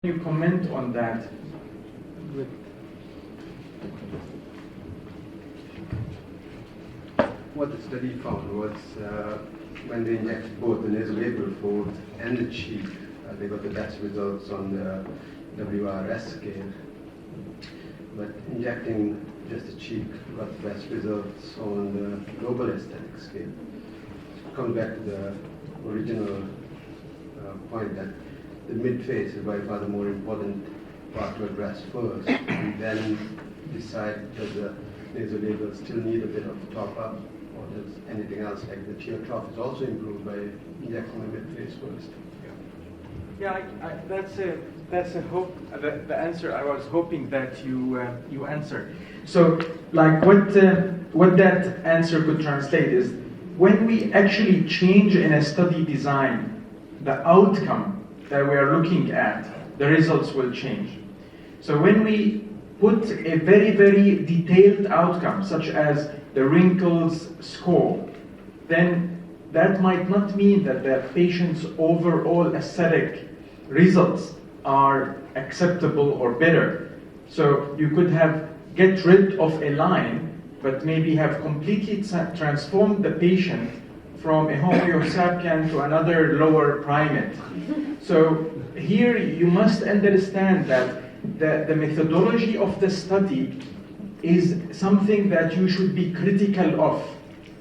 you comment on that? What the study found was when they injected both the nasolabial fold and the cheek, they got the best results on the WRS scale. But injecting just the cheek got the best results on the global aesthetic scale. So come back to the original point that the mid-face is by far the more important part to address first, and then decide does the nasolabial still need a bit of top-up, or does anything else like the tear trough is also improved by injecting the mid-face first. Yeah, that's the answer I was hoping that you answer. So, like what that answer could translate is when we actually change in a study design, the outcome that we are looking at, the results will change. So when we put a very, very detailed outcome, such as the wrinkles score, then that might not mean that the patient's overall aesthetic results are acceptable or better. So you could get rid of a line, but maybe have completely transformed the patient from a Homo sapien to another lower primate. So here you must understand that the methodology of the study is something that you should be critical of.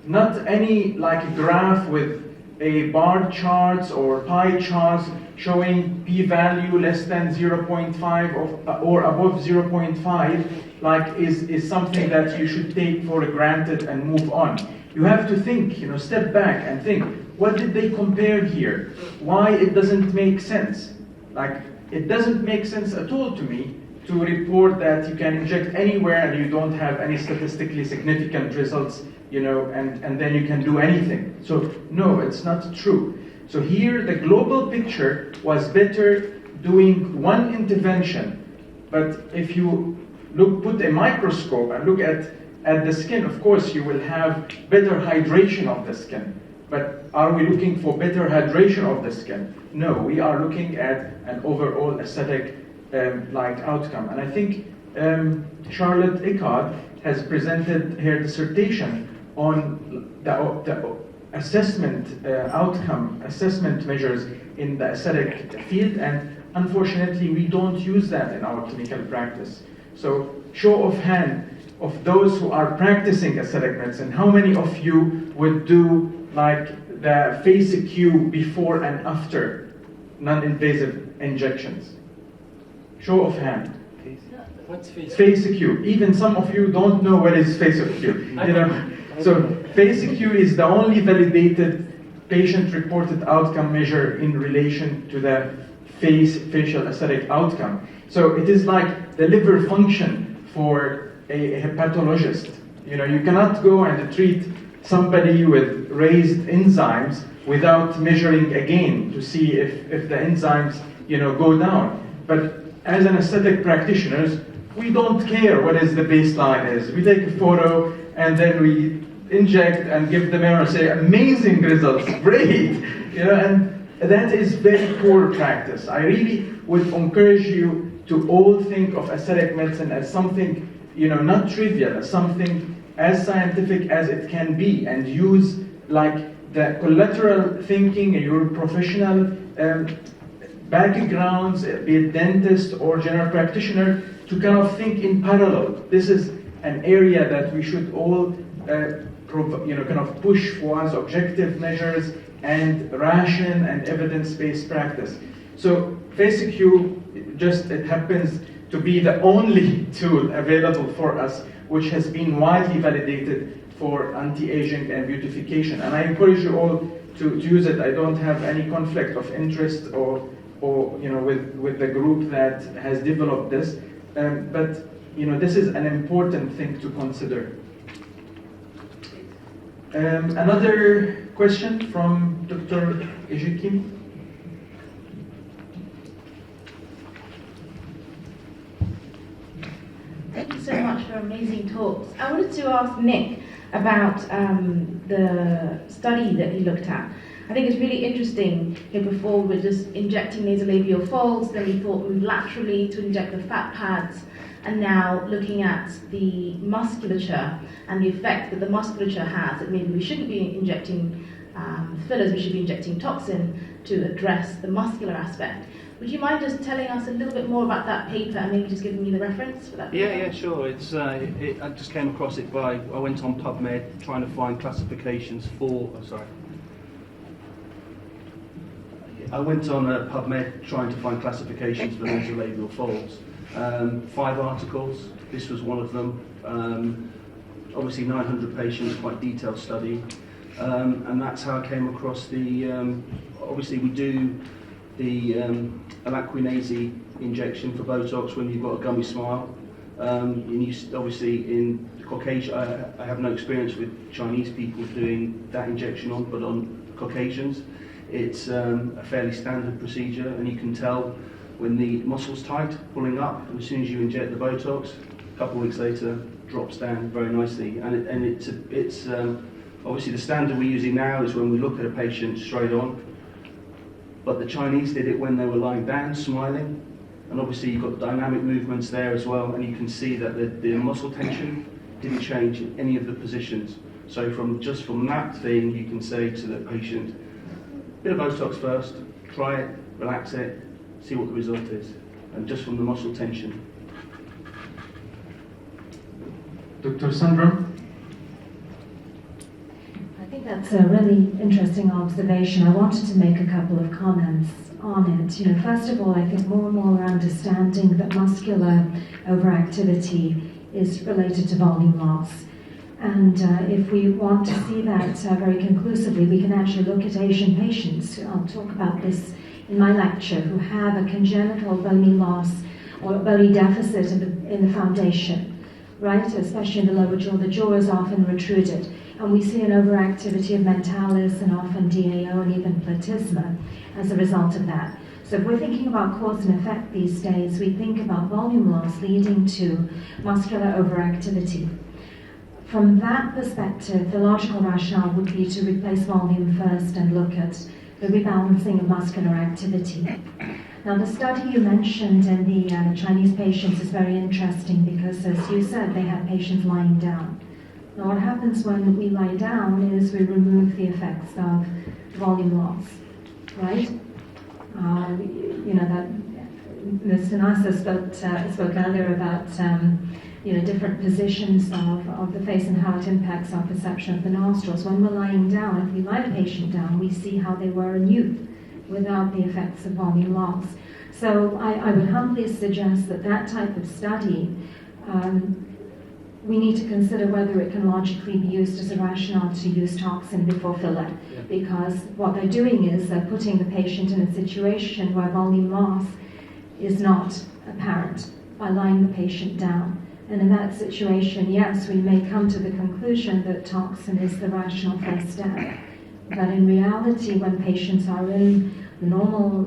Not any graph with a bar charts or pie charts showing p-value less than 0.5 or above 0.5 is something that you should take for granted and move on. You have to think, step back and think, what did they compare here? Why it doesn't make sense? It doesn't make sense at all to me to report that you can inject anywhere and you don't have any statistically significant results, and then you can do anything. So no, it's not true. So here the global picture was better doing one intervention, but if you put a microscope and look at the skin, of course you will have better hydration of the skin. But are we looking for better hydration of the skin? No, we are looking at an overall aesthetic outcome. And I think Charlotte Eckard has presented her dissertation on the assessment outcome, assessment measures in the aesthetic field, and unfortunately we don't use that in our clinical practice. So show of hand of those who are practicing aesthetic medicine, how many of you would do the FACEQ before and after non-invasive injections? Show of hand. What's FACEQ? FACEQ. Even some of you don't know what is FACEQ. So FACEQ is the only validated patient-reported outcome measure in relation to the facial aesthetic outcome. So it is like the liver function for a hepatologist. You cannot go and treat somebody with raised enzymes without measuring again to see if the enzymes go down. But as an aesthetic practitioners, we don't care what is the baseline is. We take a photo and then we inject and give the mirror and say, amazing results, great. And that is very poor practice. I really would encourage you to all think of aesthetic medicine as something not trivial, as something as scientific as it can be, and use the collateral thinking in your professional backgrounds, be it dentist or general practitioner, to kind of think in parallel. This is an area that we should all kind of push for as objective measures and ration and evidence-based practice. So FACEQ, it happens to be the only tool available for us which has been widely validated for anti-aging and beautification. And I encourage you all to use it. I don't have any conflict of interest or with the group that has developed this. But this is an important thing to consider. Another question from Dr. Ejikim. Thank you so much for amazing talks. I wanted to ask Nick about the study that he looked at. I think it's really interesting. Here before we were just injecting nasolabial folds, then we thought move laterally to inject the fat pads, and now looking at the musculature and the effect that the musculature has, that maybe we shouldn't be injecting fillers, we should be injecting toxin to address the muscular aspect. Would you mind just telling us a little bit more about that paper and maybe just giving me the reference for that paper? Yeah, sure. It's I just came across it I went on PubMed trying to find classifications for. I went on PubMed trying to find classifications for nasolabial folds. 5 articles. This was one of them. Obviously, 900 patients, quite detailed study, and that's how I came across the. Obviously, we do the alaquinase injection for Botox when you've got a gummy smile. And you, obviously in Caucasian, I have no experience with Chinese people doing that injection on, but on Caucasians, it's a fairly standard procedure, and you can tell when the muscle's tight, pulling up, and as soon as you inject the Botox, a couple of weeks later, drops down very nicely. And it's obviously the standard we're using now is when we look at a patient straight on. But the Chinese did it when they were lying down, smiling, and obviously you've got dynamic movements there as well, and you can see that the muscle tension didn't change in any of the positions. So from that thing, you can say to the patient, bit of Botox first, try it, relax it, see what the result is, and just from the muscle tension. Dr. Sandra? I think that's a really interesting observation. I wanted to make a couple of comments on it. First of all, I think more and more we're understanding that muscular overactivity is related to volume loss. And if we want to see that very conclusively, we can actually look at Asian patients. I'll talk about this in my lecture, who have a congenital bony loss or bony deficit in the foundation, right? Especially in the lower jaw. The jaw is often retruded. And we see an overactivity of mentalis and often DAO and even platysma as a result of that. So if we're thinking about cause and effect these days, we think about volume loss leading to muscular overactivity. From that perspective, the logical rationale would be to replace volume first and look at the rebalancing of muscular activity. Now, the study you mentioned in the Chinese patients is very interesting because, as you said, they had patients lying down. Now, what happens when we lie down is we remove the effects of volume loss, right? That Mr. Nasser spoke earlier about different positions of the face and how it impacts our perception of the nostrils. When we're lying down, if we lie the patient down, we see how they were in youth without the effects of volume loss. So I would humbly suggest that type of study, we need to consider whether it can logically be used as a rationale to use toxin before filler. Yeah. Because what they're doing is they're putting the patient in a situation where volume loss is not apparent by lying the patient down. And in that situation, yes, we may come to the conclusion that toxin is the rational first step. But in reality, when patients are in the normal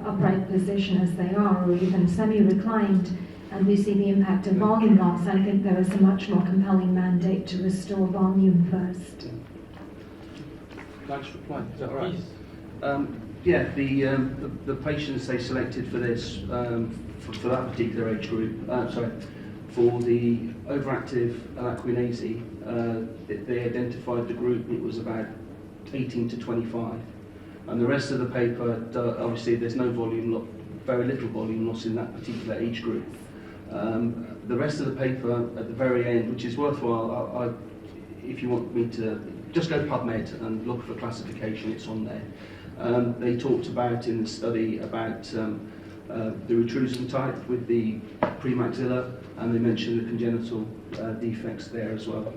upright position as they are, or even semi-reclined, and we see the impact of volume loss, I think there is a much more compelling mandate to restore volume first. Can I just reply? Is that all right? The patients they selected for this, for that particular age group, for the overactive alaquinase, they identified the group, it was about 18 to 25. And the rest of the paper, obviously there's no very little volume loss in that particular age group. The rest of the paper at the very end, which is worthwhile, if you want me to, just go to PubMed and look for classification, it's on there. They talked about in the study about the retrusion type with the premaxilla, and they mentioned the congenital defects there as well.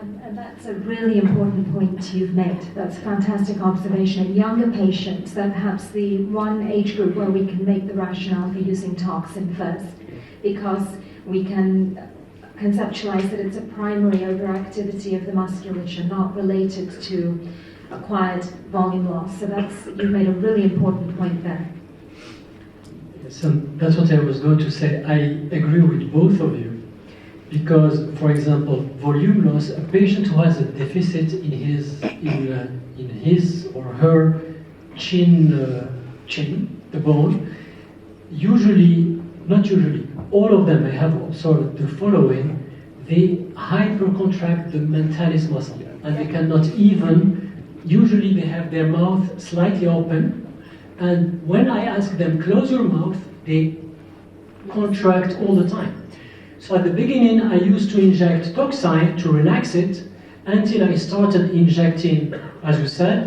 And that's a really important point you've made. That's a fantastic observation. In younger patients, they're perhaps the one age group where we can make the rationale for using toxin first, because we can conceptualize that it's a primary overactivity of the musculature, not related to acquired volume loss. So you've made a really important point there. Yes, and that's what I was going to say. I agree with both of you, because, for example, volume loss, a patient who has a deficit in his or her chin, the bone, not usually, all of them, I have observed the following: they hypercontract the mentalis muscle, and they cannot even, usually they have their mouth slightly open, and when I ask them, close your mouth, they contract all the time. So at the beginning, I used to inject toxin to relax it, until I started injecting, as you said,